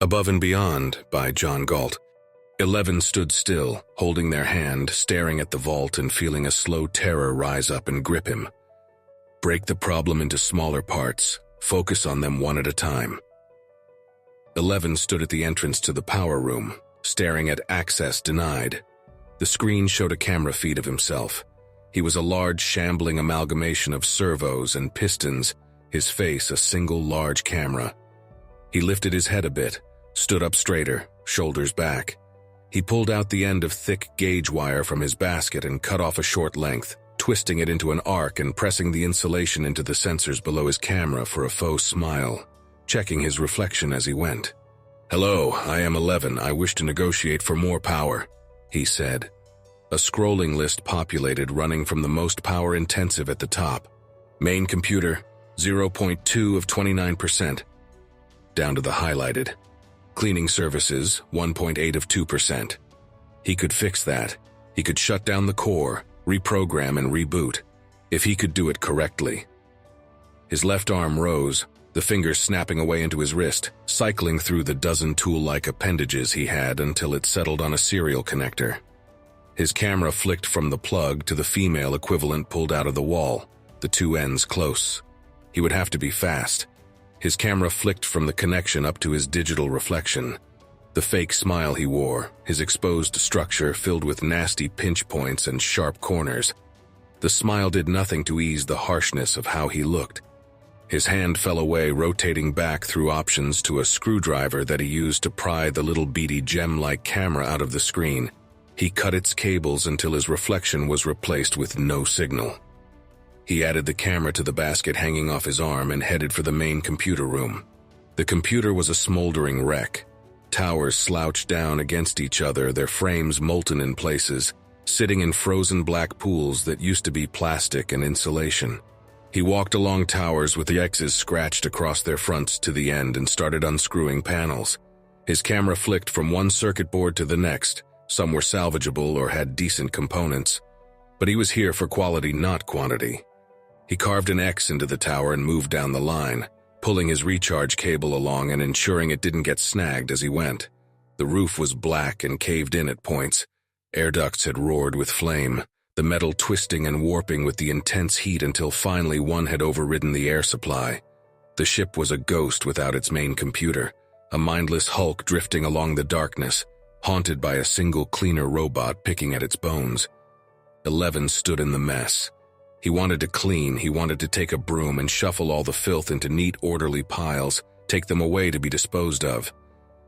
Above and Beyond by JohnGaldt. 11 stood still, holding their hand, staring at the vault and feeling a slow terror rise up and grip him. Break the problem into smaller parts. Focus on them one at a time. 11 stood at the entrance to the power room, staring at access denied. The screen showed a camera feed of himself. He was a large shambling amalgamation of servos and pistons, his face a single large camera. He lifted his head a bit, stood up straighter, shoulders back. He pulled out the end of thick gauge wire from his basket and cut off a short length, twisting it into an arc and pressing the insulation into the sensors below his camera for a faux smile, checking his reflection as he went. "Hello, I am 11. I wish to negotiate for more power," he said. A scrolling list populated, running from the most power-intensive at the top. Main computer, 0.2 of 29%. Down to the highlighted. Cleaning services, 1.8 of 2%. He could fix that. He could shut down the core, reprogram and reboot, if he could do it correctly. His left arm rose, the fingers snapping away into his wrist, cycling through the dozen tool-like appendages he had until it settled on a serial connector. His camera flicked from the plug to the female equivalent pulled out of the wall, the two ends close. He would have to be fast. His camera flicked from the connection up to his digital reflection. The fake smile he wore, his exposed structure filled with nasty pinch points and sharp corners. The smile did nothing to ease the harshness of how he looked. His hand fell away, rotating back through options to a screwdriver that he used to pry the little beady gem-like camera out of the screen. He cut its cables until his reflection was replaced with no signal. He added the camera to the basket hanging off his arm and headed for the main computer room. The computer was a smoldering wreck. Towers slouched down against each other, their frames molten in places, sitting in frozen black pools that used to be plastic and insulation. He walked along towers with the X's scratched across their fronts to the end and started unscrewing panels. His camera flicked from one circuit board to the next. Some were salvageable or had decent components. But he was here for quality, not quantity. He carved an X into the tower and moved down the line, pulling his recharge cable along and ensuring it didn't get snagged as he went. The roof was black and caved in at points. Air ducts had roared with flame, the metal twisting and warping with the intense heat until finally one had overridden the air supply. The ship was a ghost without its main computer, a mindless hulk drifting along the darkness, haunted by a single cleaner robot picking at its bones. 11 stood in the mess. He wanted to clean, he wanted to take a broom and shuffle all the filth into neat, orderly piles, take them away to be disposed of.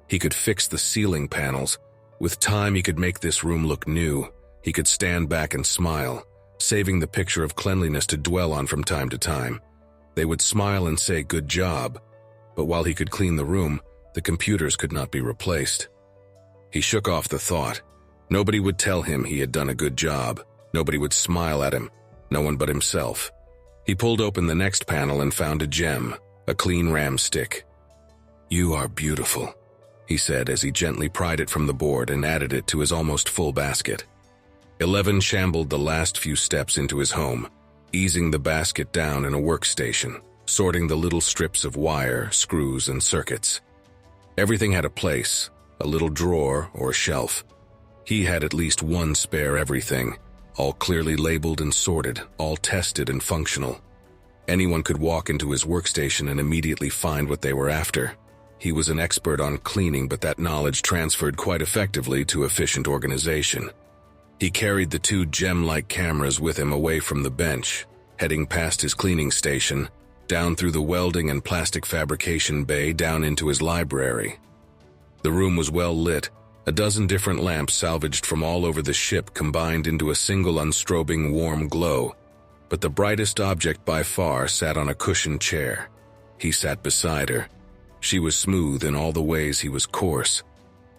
He could fix the ceiling panels. With time, he could make this room look new. He could stand back and smile, saving the picture of cleanliness to dwell on from time to time. They would smile and say, "Good job." But while he could clean the room, the computers could not be replaced. He shook off the thought. Nobody would tell him he had done a good job. Nobody would smile at him. No one but himself. He pulled open the next panel and found a gem, a clean ram stick. "You are beautiful," he said as he gently pried it from the board and added it to his almost full basket. 11 shambled the last few steps into his home, easing the basket down in a workstation, sorting the little strips of wire, screws, and circuits. Everything had a place, a little drawer or shelf. He had at least one spare everything, all clearly labeled and sorted, all tested and functional. Anyone could walk into his workstation and immediately find what they were after. He was an expert on cleaning, but that knowledge transferred quite effectively to efficient organization. He carried the two gem-like cameras with him away from the bench, heading past his cleaning station, down through the welding and plastic fabrication bay, down into his library. The room was well lit. A dozen different lamps salvaged from all over the ship combined into a single unstrobing warm glow. But the brightest object by far sat on a cushioned chair. He sat beside her. She was smooth in all the ways he was coarse.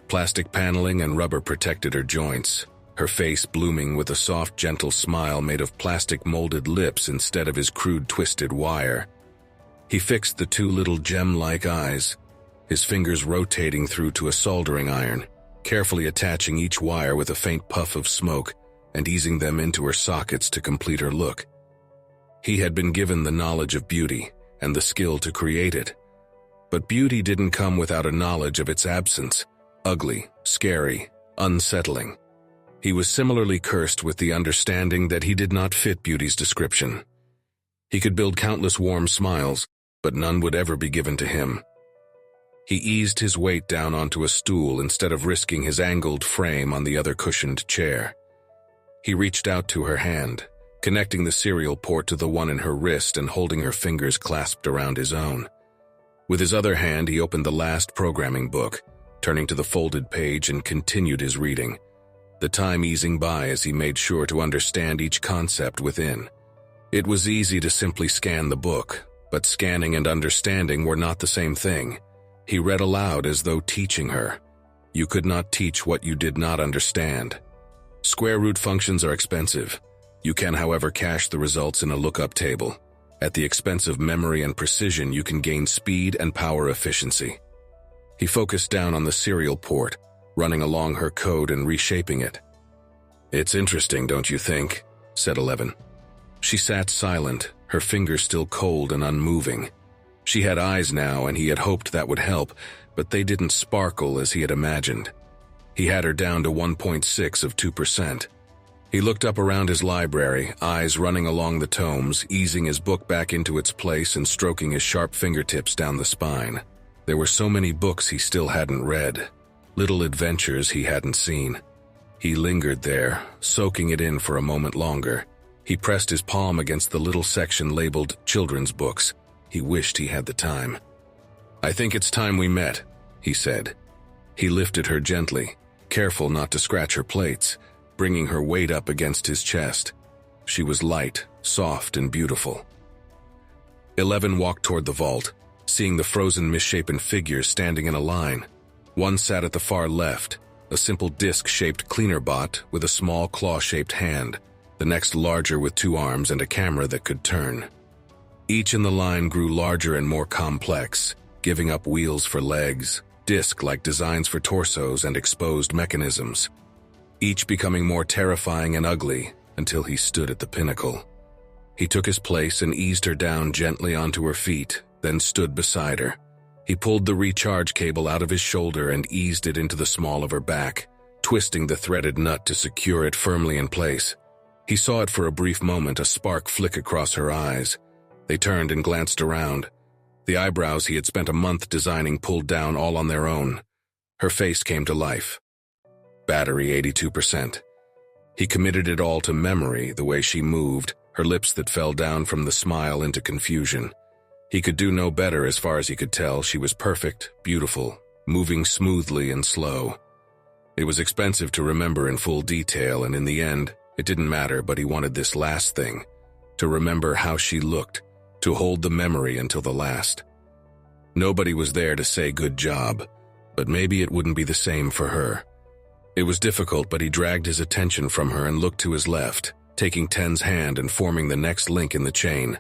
Plastic paneling and rubber protected her joints, her face blooming with a soft, gentle smile made of plastic molded lips instead of his crude twisted wire. He fixed the two little gem-like eyes, his fingers rotating through to a soldering iron, carefully attaching each wire with a faint puff of smoke and easing them into her sockets to complete her look. He had been given the knowledge of beauty and the skill to create it. But beauty didn't come without a knowledge of its absence. Ugly, scary, unsettling. He was similarly cursed with the understanding that he did not fit beauty's description. He could build countless warm smiles, but none would ever be given to him. He eased his weight down onto a stool instead of risking his angled frame on the other cushioned chair. He reached out to her hand, connecting the serial port to the one in her wrist and holding her fingers clasped around his own. With his other hand, he opened the last programming book, turning to the folded page and continued his reading, the time easing by as he made sure to understand each concept within. It was easy to simply scan the book, but scanning and understanding were not the same thing. He read aloud as though teaching her. You could not teach what you did not understand. Square root functions are expensive. You can, however, cache the results in a lookup table. At the expense of memory and precision, you can gain speed and power efficiency. He focused down on the serial port, running along her code and reshaping it. "It's interesting, don't you think?" said 11. She sat silent, her fingers still cold and unmoving. She had eyes now, and he had hoped that would help, but they didn't sparkle as he had imagined. He had her down to 1.6 of 2%. He looked up around his library, eyes running along the tomes, easing his book back into its place and stroking his sharp fingertips down the spine. There were so many books he still hadn't read, little adventures he hadn't seen. He lingered there, soaking it in for a moment longer. He pressed his palm against the little section labeled children's books. He wished he had the time. "I think it's time we met," he said. He lifted her gently, careful not to scratch her plates, bringing her weight up against his chest. She was light, soft, and beautiful. 11 walked toward the vault, seeing the frozen misshapen figures standing in a line. One sat at the far left, a simple disc-shaped cleaner bot with a small claw-shaped hand, the next larger with 2 arms and a camera that could turn. Each in the line grew larger and more complex, giving up wheels for legs, disc-like designs for torsos, and exposed mechanisms. Each becoming more terrifying and ugly until he stood at the pinnacle. He took his place and eased her down gently onto her feet, then stood beside her. He pulled the recharge cable out of his shoulder and eased it into the small of her back, twisting the threaded nut to secure it firmly in place. He saw it for a brief moment, a spark flick across her eyes. They turned and glanced around. The eyebrows he had spent a month designing pulled down all on their own. Her face came to life. Battery 82%. He committed it all to memory, the way she moved, her lips that fell down from the smile into confusion. He could do no better as far as he could tell. She was perfect, beautiful, moving smoothly and slow. It was expensive to remember in full detail, and in the end, it didn't matter, but he wanted this last thing, to remember how she looked, to hold the memory until the last. Nobody was there to say good job, but maybe it wouldn't be the same for her. It was difficult, but he dragged his attention from her and looked to his left, taking 10's hand and forming the next link in the chain.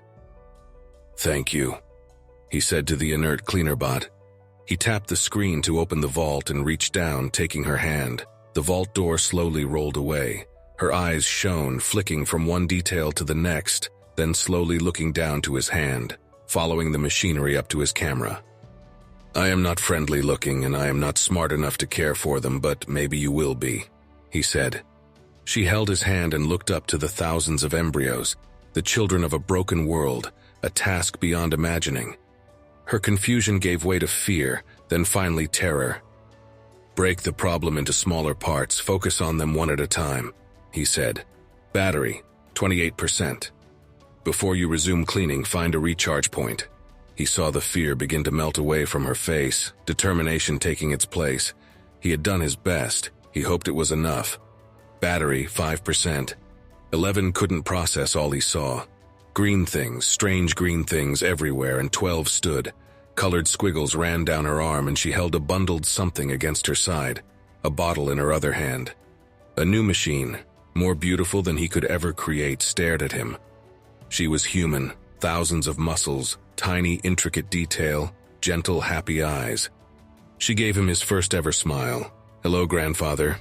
"Thank you," he said to the inert cleaner bot. He tapped the screen to open the vault and reached down, taking her hand. The vault door slowly rolled away. Her eyes shone, flicking from one detail to the next, then slowly looking down to his hand, following the machinery up to his camera. "I am not friendly looking, and I am not smart enough to care for them, but maybe you will be," he said. She held his hand and looked up to the thousands of embryos, the children of a broken world, a task beyond imagining. Her confusion gave way to fear, then finally terror. "Break the problem into smaller parts, focus on them one at a time," he said. "Battery, 28%. Before you resume cleaning, find a recharge point." He saw the fear begin to melt away from her face, determination taking its place. He had done his best. He hoped it was enough. Battery, 5%. 11 couldn't process all he saw. Green things, strange green things everywhere, and 12 stood. Colored squiggles ran down her arm, and she held a bundled something against her side, a bottle in her other hand. A new machine, more beautiful than he could ever create, stared at him. She was human, thousands of muscles, tiny, intricate detail, gentle, happy eyes. She gave him his first ever smile. "Hello, grandfather,"